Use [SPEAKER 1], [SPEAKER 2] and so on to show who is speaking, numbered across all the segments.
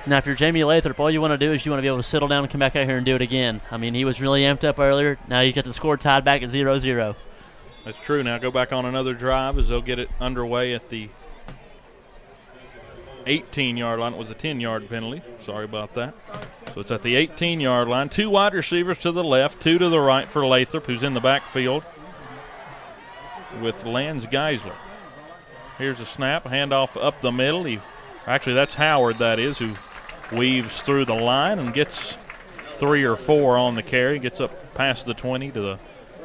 [SPEAKER 1] Now, if you're Jamie Lathrop, all you want to do is you want to be able to settle down and come back out here and do it again. I mean, he was really amped up earlier. Now you get the score tied back at 0-0.
[SPEAKER 2] That's true. Now go back on another drive as they'll get it underway at the 18-yard line. It was a 10-yard penalty. Sorry about that. So it's at the 18-yard line. 2 wide receivers to the left, 2 to the right for Lathrop, who's in the backfield with Lance Geisler. Here's a snap, handoff up the middle. Actually, that's Howard, that is, who weaves through the line and gets 3 or 4 on the carry, gets up past the 20 to the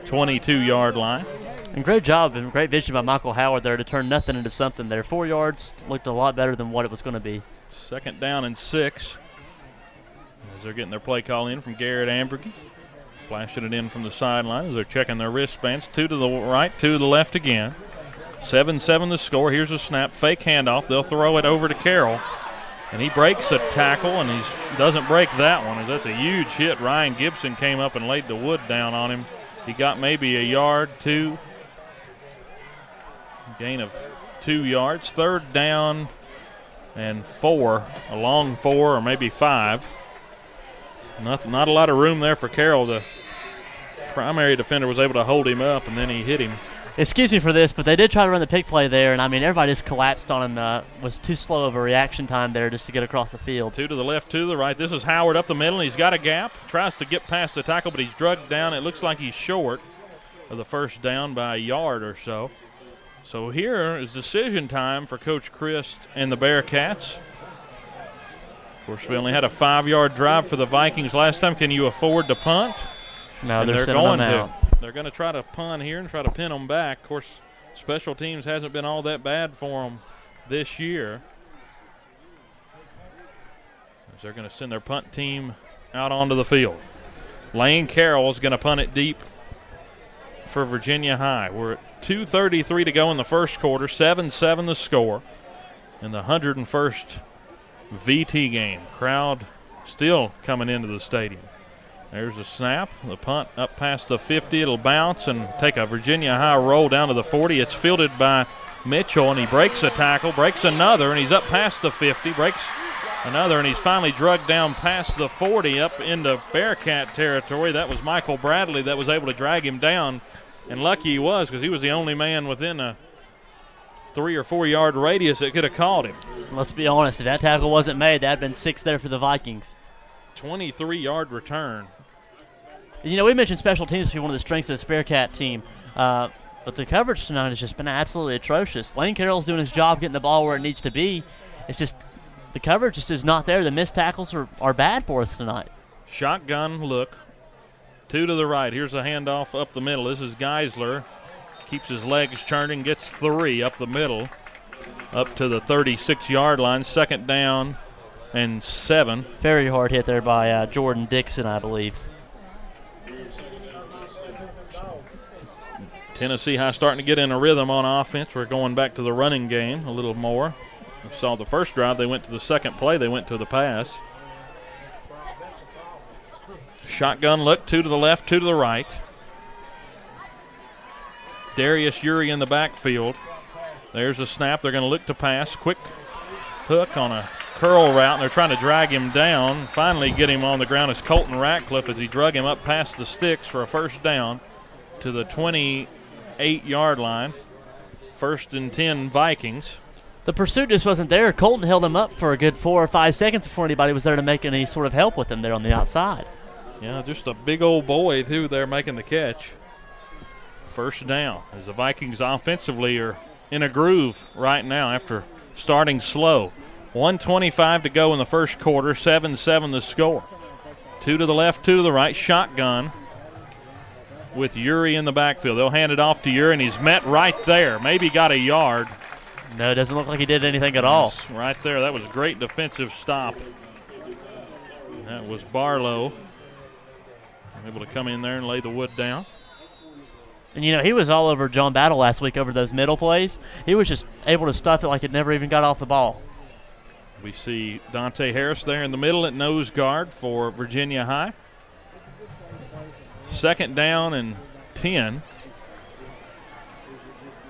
[SPEAKER 2] 22-yard line.
[SPEAKER 1] And great job and great vision by Michael Howard there to turn nothing into something there. 4 yards looked a lot better than what it was going to be.
[SPEAKER 2] 2nd down and 6 as they're getting their play call in from Garrett Ambergy. Flashing it in from the sideline as they're checking their wristbands. 2 to the right, 2 to the left again. 7-7 the score. Here's a snap, fake handoff. They'll throw it over to Carroll. And he breaks a tackle, and he doesn't break that one. As that's a huge hit. Ryan Gibson came up and laid the wood down on him. He got maybe a yard, 2. Gain of 2 yards. 3rd down and 4. A long 4 or maybe 5. Not a lot of room there for Carroll. The primary defender was able to hold him up, and then he hit him.
[SPEAKER 1] Excuse me for this, but they did try to run the pick play there, and I mean everybody just collapsed on him. Was too slow of a reaction time there just to get across the field.
[SPEAKER 2] 2 to the left, 2 to the right. This is Howard up the middle, and he's got a gap. Tries to get past the tackle, but he's drugged down. It looks like he's short of the first down by a yard or so. So here is decision time for Coach Christ and the Bearcats. Of course, we only had a 5-yard drive for the Vikings last time. Can you afford to punt?
[SPEAKER 1] No,
[SPEAKER 2] and
[SPEAKER 1] they're going
[SPEAKER 2] to. They're going to try to punt here and try to pin them back. Of course, special teams hasn't been all that bad for them this year. As they're going to send their punt team out onto the field. Lane Carroll is going to punt it deep for Virginia High. We're at 2:33 to go in the first quarter. 7-7 the score in the 101st VT game. Crowd still coming into the stadium. There's a snap. The punt up past the 50. It'll bounce and take a Virginia High roll down to the 40. It's fielded by Mitchell, and he breaks a tackle, breaks another, and he's up past the 50, breaks another, and he's finally drugged down past the 40 up into Bearcat territory. That was Michael Bradley that was able to drag him down, and lucky he was because he was the only man within a 3 or 4 yard radius that could have caught him.
[SPEAKER 1] Let's be honest, if that tackle wasn't made, that had been 6 there for the Vikings.
[SPEAKER 2] 23-yard return.
[SPEAKER 1] You know, we mentioned special teams to be one of the strengths of this Bearcat team, but the coverage tonight has just been absolutely atrocious. Lane Carroll's doing his job getting the ball where it needs to be. It's just the coverage just is not there. The missed tackles are bad for us tonight.
[SPEAKER 2] Shotgun look. 2 to the right. Here's a handoff up the middle. This is Geisler. Keeps his legs churning, gets 3 up the middle, up to the 36-yard line. 2nd down and 7.
[SPEAKER 1] Very hard hit there by Jordan Dixon, I believe.
[SPEAKER 2] Tennessee High starting to get in a rhythm on offense. We're going back to the running game a little more. We saw the first drive. They went to the second play. They went to the pass. Shotgun look. 2 to the left, 2 to the right. Darius Urey in the backfield. There's a snap. They're going to look to pass. Quick hook on a curl route, and they're trying to drag him down. Finally get him on the ground is Colton Ratcliffe as he drug him up past the sticks for a first down to the 28-yard line. 1st and 10 Vikings.
[SPEAKER 1] The pursuit just wasn't there. Colton held him up for a good 4 or 5 seconds before anybody was there to make any sort of help with him there on the outside.
[SPEAKER 2] Yeah, just a big old boy, too, there making the catch. 1st down as the Vikings offensively are in a groove right now after starting slow. 1:25 to go in the first quarter. 7-7 the score. 2 to the left, 2 to the right. Shotgun with Urey in the backfield. They'll hand it off to Urey, and he's met right there. Maybe got a yard.
[SPEAKER 1] No, it doesn't look like he did anything at all.
[SPEAKER 2] Right there. That was a great defensive stop. That was Barlow. Able to come in there and lay the wood down.
[SPEAKER 1] And, you know, he was all over John Battle last week over those middle plays. He was just able to stuff it like it never even got off the ball.
[SPEAKER 2] We see Dante Harris there in the middle at nose guard for Virginia High. 2nd down and 10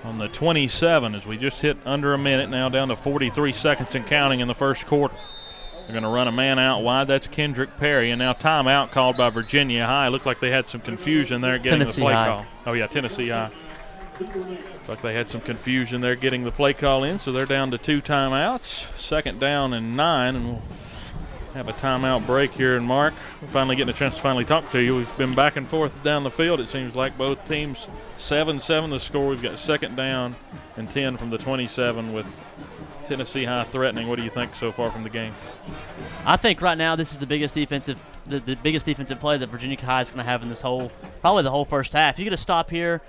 [SPEAKER 2] on the 27 as we just hit under a minute now, down to 43 seconds and counting in the first quarter. They're going to run a man out wide. That's Kendrick Perry. And now timeout called by Virginia High. Looked like they had some confusion there getting
[SPEAKER 1] Tennessee
[SPEAKER 2] the play
[SPEAKER 1] High.
[SPEAKER 2] call. Oh, yeah, Tennessee High. Looked like they had some confusion there getting the play call in, so they're down to 2 timeouts. 2nd down and 9, and we'll have a timeout break here. And Mark, we're finally getting a chance to finally talk to you. We've been back and forth down the field. It seems like both teams 7-7 the score. We've got 2nd down and 10 from the 27 with Tennessee High threatening. What do you think so far from the game?
[SPEAKER 1] I think right now this is the biggest defensive play that Virginia High is going to have in this probably the whole first half. You get a stop here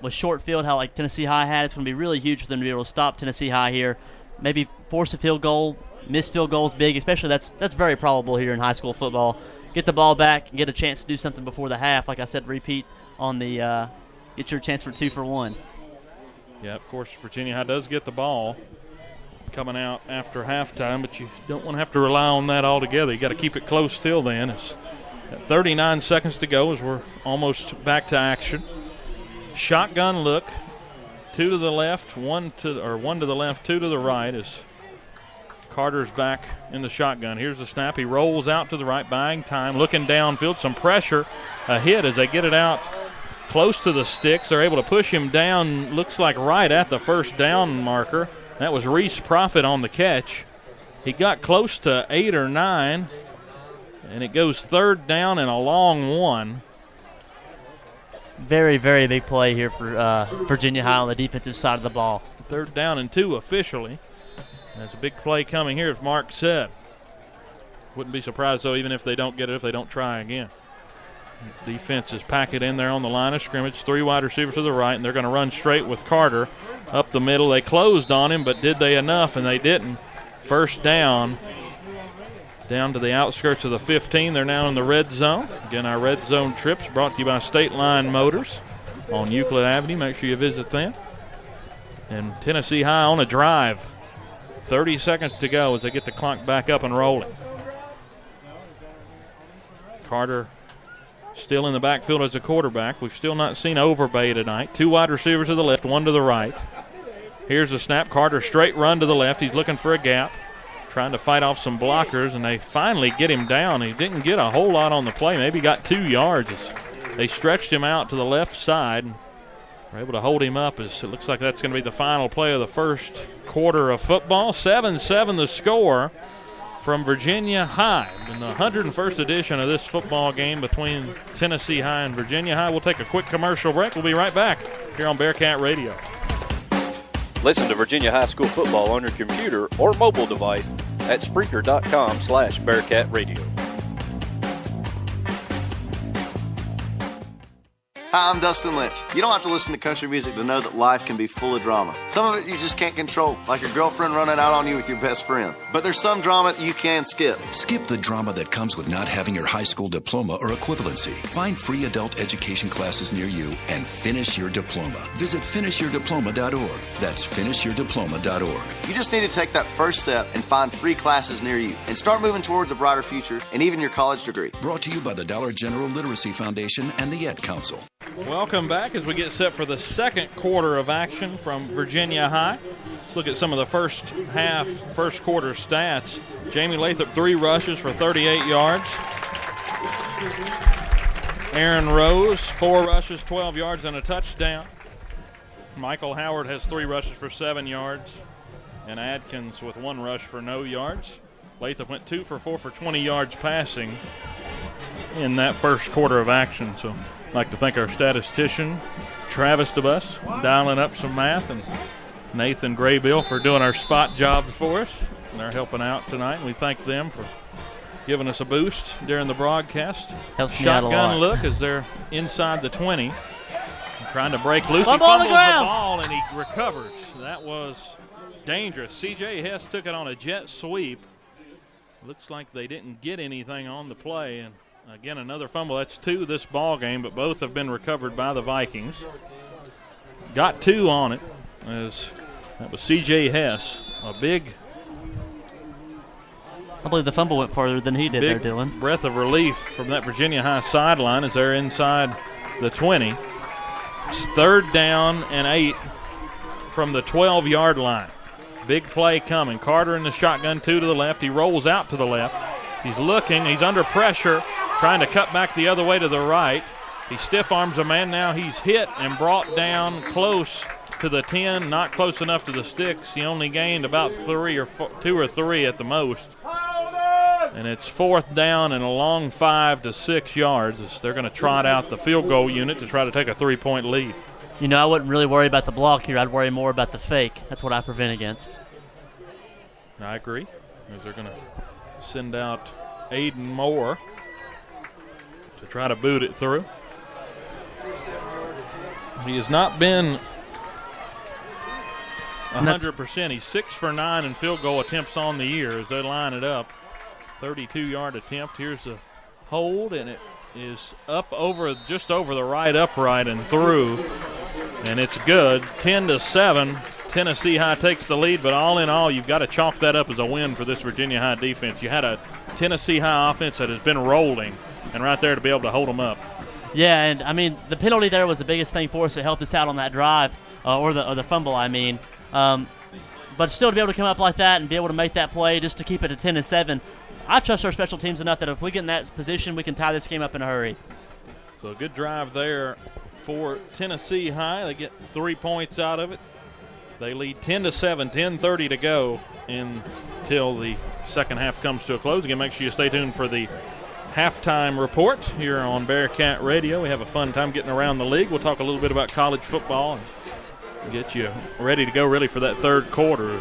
[SPEAKER 1] with short field, how like Tennessee High had. It's going to be really huge for them to be able to stop Tennessee High here. Maybe force a field goal. Missed field goals big, especially that's very probable here in high school football. Get the ball back and get a chance to do something before the half. Like I said, repeat on the get your chance for 2 for 1.
[SPEAKER 2] Yeah, of course, Virginia High does get the ball coming out after halftime, but you don't want to have to rely on that altogether. You got to keep it close still then. It's 39 seconds to go as we're almost back to action. Shotgun look, 2 to the left, 1 to the left, 2 to the right as Carter's back in the shotgun. Here's the snap. He rolls out to the right, buying time, looking downfield. Some pressure, a hit as they get it out close to the sticks. They're able to push him down, looks like right at the first down marker. That was Reese Profit on the catch. He got close to 8 or 9, and it goes 3rd down and a long 1.
[SPEAKER 1] Very, very big play here for Virginia High on the defensive side of the ball.
[SPEAKER 2] 3rd down and 2 officially. There's a big play coming here, as Mark said. Wouldn't be surprised, though, even if they don't get it, if they don't try again. Defense is packed in there on the line of scrimmage. 3 wide receivers to the right, and they're going to run straight with Carter up the middle. They closed on him, but did they enough? And they didn't. 1st down to the outskirts of the 15. They're now in the red zone. Again, our red zone trips brought to you by State Line Motors on Euclid Avenue. Make sure you visit them. And Tennessee High on a drive. 30 seconds to go as they get the clock back up and rolling. Carter still in the backfield as a quarterback. We've still not seen Overbay tonight. 2 wide receivers to the left, 1 to the right. Here's the snap. Carter straight run to the left. He's looking for a gap, trying to fight off some blockers, and they finally get him down. He didn't get a whole lot on the play. Maybe got 2 yards. They stretched him out to the left side. We're able to hold him up as it looks like that's going to be the final play of the first quarter of football. 7-7 the score from Virginia High in the 101st edition of this football game between Tennessee High and Virginia High. We'll take a quick commercial break. We'll be right back here on Bearcat Radio.
[SPEAKER 3] Listen to Virginia High School football on your computer or mobile device at Spreaker.com/Bearcat Radio.
[SPEAKER 4] Hi, I'm Dustin Lynch. You don't have to listen to country music to know that life can be full of drama. Some of it you just can't control, like your girlfriend running out on you with your best friend. But there's some drama that you can skip.
[SPEAKER 5] Skip the drama that comes with not having your high school diploma or equivalency. Find free adult education classes near you and finish your diploma. Visit finishyourdiploma.org. That's finishyourdiploma.org.
[SPEAKER 4] You just need to take that first step and find free classes near you and start moving towards a brighter future and even your college degree.
[SPEAKER 5] Brought to you by the Dollar General Literacy Foundation and the Ed Council.
[SPEAKER 2] Welcome back as we get set for the second quarter of action from Virginia High. Let's look at some of the first quarter stats. Jamie Lathrop, 3 rushes for 38 yards. Aaron Rose, 4 rushes, 12 yards, and a touchdown. Michael Howard has 3 rushes for 7 yards. And Adkins with 1 rush for no yards. Lathrop went 2 for 4 for 20 yards passing in that first quarter of action. So I'd like to thank our statistician, Travis DeBus, dialing up some math, and Nathan Graybill for doing our spot jobs for us. And they're helping out tonight, and we thank them for giving us a boost during the broadcast.
[SPEAKER 1] Helps me out a lot.
[SPEAKER 2] Shotgun look as they're inside the 20. Trying to break loose.
[SPEAKER 1] Fumble
[SPEAKER 2] he
[SPEAKER 1] on the
[SPEAKER 2] fumbles the
[SPEAKER 1] ground.
[SPEAKER 2] ball, and he recovers. That was dangerous. C.J. Hess took it on a jet sweep. Looks like they didn't get anything on the play, and again, another fumble. That's 2 this ball game, but both have been recovered by the Vikings. Got 2 on it. As that was C.J. Hess. A big
[SPEAKER 1] I believe the fumble went farther than he did there,
[SPEAKER 2] big
[SPEAKER 1] Dylan.
[SPEAKER 2] breath of relief from that Virginia High sideline as they're inside the 20. It's 3rd down and 8 from the 12-yard line. Big play coming. Carter in the shotgun, 2 to the left. He rolls out to the left. He's looking. He's under pressure, trying to cut back the other way to the right. He stiff arms a man. Now he's hit and brought down close to the 10, not close enough to the sticks. He only gained about 2 or 3 at the most. And it's 4th down and a long 5 to 6 yards as they're going to trot out the field goal unit to try to take a 3-point lead.
[SPEAKER 1] You know, I wouldn't really worry about the block here. I'd worry more about the fake. That's what I prevent against.
[SPEAKER 2] I agree. As they're going to send out Aiden Moore to try to boot it through. He has not been 100%. He's 6 for 9 in field goal attempts on the year as they line it up. 32-yard attempt. Here's the hold, and it is up over, just over the right upright and through, and it's good. 10-7. Tennessee High takes the lead, but all in all, you've got to chalk that up as a win for this Virginia High defense. You had a Tennessee High offense that has been rolling, and right there to be able to hold them up.
[SPEAKER 1] Yeah, and I mean the penalty there was the biggest thing for us to help us out on that drive, or the fumble. I mean, but still to be able to come up like that and be able to make that play just to keep it to 10-7. I trust our special teams enough that if we get in that position, we can tie this game up in a hurry.
[SPEAKER 2] So a good drive there for Tennessee High. They get 3 points out of it. They lead 10-7, 10:30 to go until the second half comes to a close. Again, make sure you stay tuned for the halftime report here on Bearcat Radio. We have a fun time getting around the league. We'll talk a little bit about college football and get you ready to go really for that third quarter.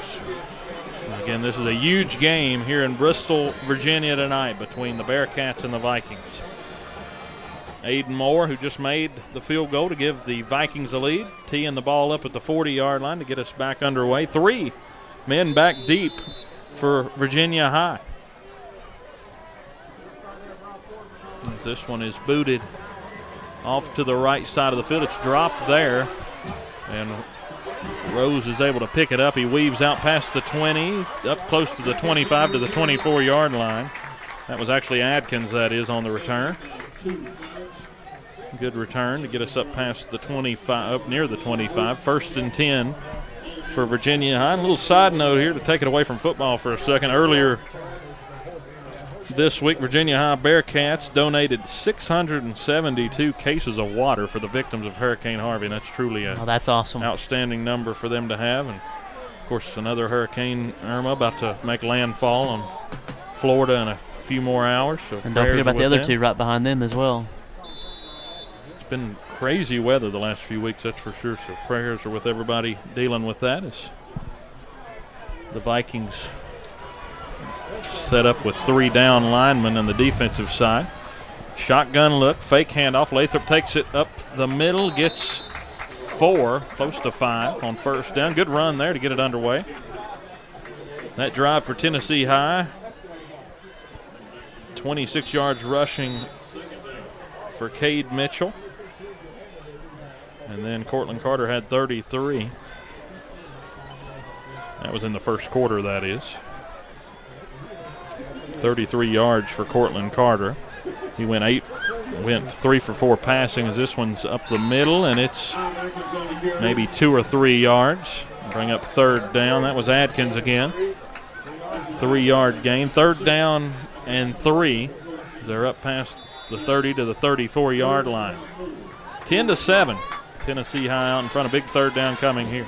[SPEAKER 2] Again, this is a huge game here in Bristol, Virginia tonight between the Bearcats and the Vikings. Aiden Moore, who just made the field goal to give the Vikings a lead, teeing the ball up at the 40-yard line to get us back underway. 3 men back deep for Virginia High. This one is booted off to the right side of the field. It's dropped there, and Rose is able to pick it up. He weaves out past the 20, up close to the 25 to the 24-yard line. That was actually Adkins, that is, on the return. Good return to get us up past the 25, up near the 25. 1st and 10 for Virginia High. A little side note here to take it away from football for a second. Earlier this week, Virginia High Bearcats donated 672 cases of water for the victims of Hurricane Harvey. And that's truly
[SPEAKER 1] that's awesome.
[SPEAKER 2] Outstanding number for them to have. And, of course, another Hurricane Irma about to make landfall on Florida in a few more hours. So
[SPEAKER 1] and don't forget about the other 2 right behind them as well.
[SPEAKER 2] It's been crazy weather the last few weeks, that's for sure. So prayers are with everybody dealing with that as the Vikings set up with 3 down linemen on the defensive side. Shotgun look, fake handoff. Lathrop takes it up the middle, gets 4, close to 5 on 1st down. Good run there to get it underway. That drive for Tennessee High, 26 yards rushing for Cade Mitchell. And then Cortland Carter had 33. That was in the first quarter, that is. 33 yards for Cortland Carter. He went 3 for 4 passing as this one's up the middle, and it's maybe 2 or 3 yards. Bring up 3rd down. That was Adkins again. 3-yard gain. 3rd down and 3. They're up past the 30 to the 34-yard line. 10-7. Tennessee High out in front. A big 3rd down coming here.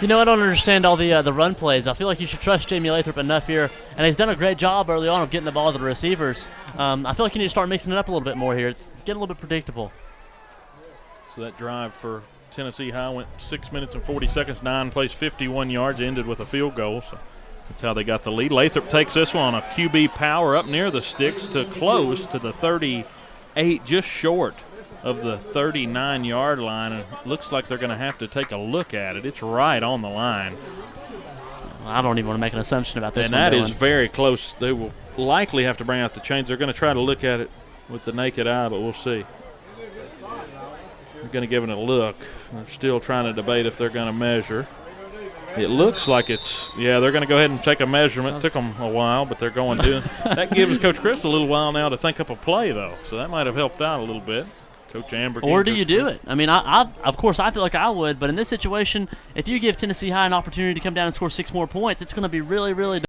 [SPEAKER 1] You know, I don't understand all the run plays. I feel like you should trust Jamie Lathrop enough here, and he's done a great job early on of getting the ball to the receivers. I feel like you need to start mixing it up a little bit more here. It's getting a little bit predictable.
[SPEAKER 2] So that drive for Tennessee High went 6 minutes and 40 seconds, 9 plays, 51 yards, ended with a field goal. So that's how they got the lead. Lathrop takes this one on a QB power up near the sticks to close to the 38, just short of the 39-yard line. And it looks like they're going to have to take a look at it. It's right on the line.
[SPEAKER 1] I don't even want to make an assumption about this.
[SPEAKER 2] And that is very close. They will likely have to bring out the chains. They're going to try to look at it with the naked eye, but we'll see. They're going to give it a look. They're still trying to debate if they're going to measure. It looks like it's, they're going to go ahead and take a measurement. It took them a while, but they're going to. That gives Coach Chris a little while now to think up a play, though, so that might have helped out a little bit. Coach Amber.
[SPEAKER 1] Or do you do it? I mean, I of course, I feel like I would, but in this situation, if you give Tennessee High an opportunity to come down and score 6 more points, it's going to be really, really